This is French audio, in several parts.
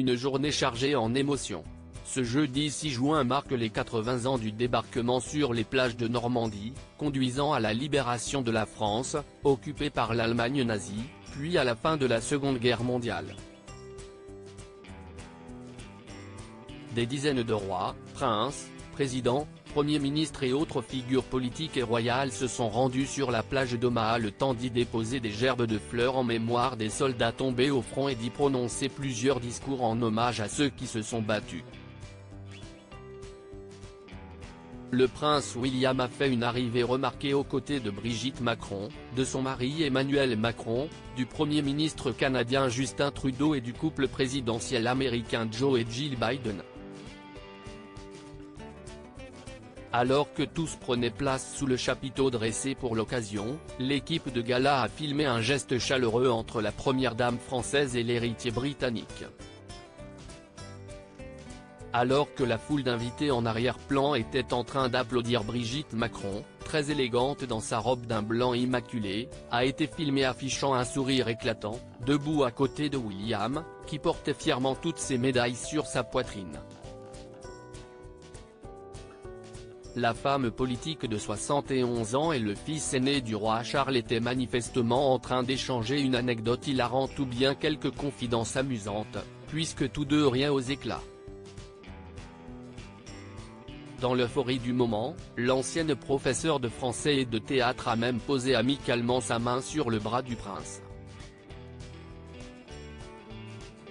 une journée chargée en émotions. Ce jeudi 6 juin marque les 80 ans du débarquement sur les plages de Normandie, conduisant à la libération de la France, occupée par l'Allemagne nazie, puis à la fin de la Seconde Guerre mondiale. Des dizaines de rois, princes, présidents, premiers ministres et autres figures politiques et royales se sont rendus sur la plage d'Omaha le temps d'y déposer des gerbes de fleurs en mémoire des soldats tombés au front et d'y prononcer plusieurs discours en hommage à ceux qui se sont battus. Le prince William a fait une arrivée remarquée aux côtés de Brigitte Macron, de son mari Emmanuel Macron, du Premier ministre canadien Justin Trudeau et du couple présidentiel américain Joe et Jill Biden. Alors que tous prenaient place sous le chapiteau dressé pour l'occasion, l'équipe de gala a filmé un geste chaleureux entre la première dame française et l'héritier britannique. Alors que la foule d'invités en arrière-plan était en train d'applaudir, Brigitte Macron, très élégante dans sa robe d'un blanc immaculé, a été filmée affichant un sourire éclatant, debout à côté de William, qui portait fièrement toutes ses médailles sur sa poitrine. La femme politique de 71 ans et le fils aîné du roi Charles étaient manifestement en train d'échanger une anecdote hilarante ou bien quelques confidences amusantes, puisque tous deux riaient aux éclats. Dans l'euphorie du moment, l'ancienne professeure de français et de théâtre a même posé amicalement sa main sur le bras du prince.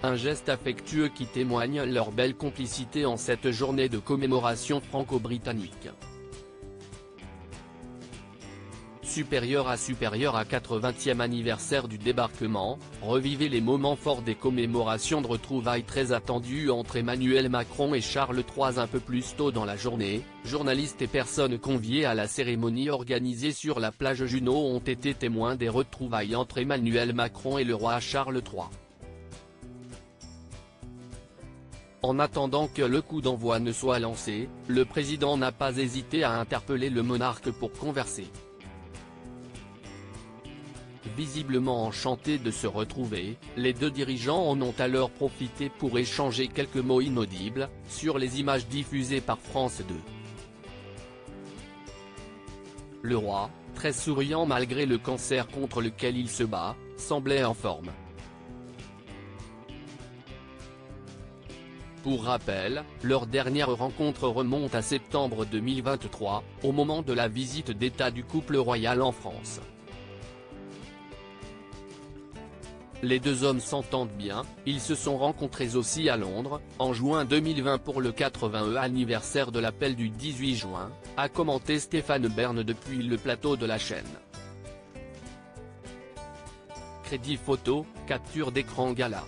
Un geste affectueux qui témoigne leur belle complicité en cette journée de commémoration franco-britannique. Supérieur à 80e anniversaire du débarquement, revivez les moments forts des commémorations de retrouvailles très attendues entre Emmanuel Macron et Charles III un peu plus tôt dans la journée. Journalistes et personnes conviées à la cérémonie organisée sur la plage Juno ont été témoins des retrouvailles entre Emmanuel Macron et le roi Charles III. En attendant que le coup d'envoi ne soit lancé, le président n'a pas hésité à interpeller le monarque pour converser. Visiblement enchantés de se retrouver, les deux dirigeants en ont alors profité pour échanger quelques mots inaudibles, sur les images diffusées par France 2. Le roi, très souriant malgré le cancer contre lequel il se bat, semblait en forme. Pour rappel, leur dernière rencontre remonte à septembre 2023, au moment de la visite d'État du couple royal en France. Les deux hommes s'entendent bien, ils se sont rencontrés aussi à Londres, en juin 2020 pour le 80e anniversaire de l'appel du 18 juin, a commenté Stéphane Bern depuis le plateau de la chaîne. Crédit photo, capture d'écran gala.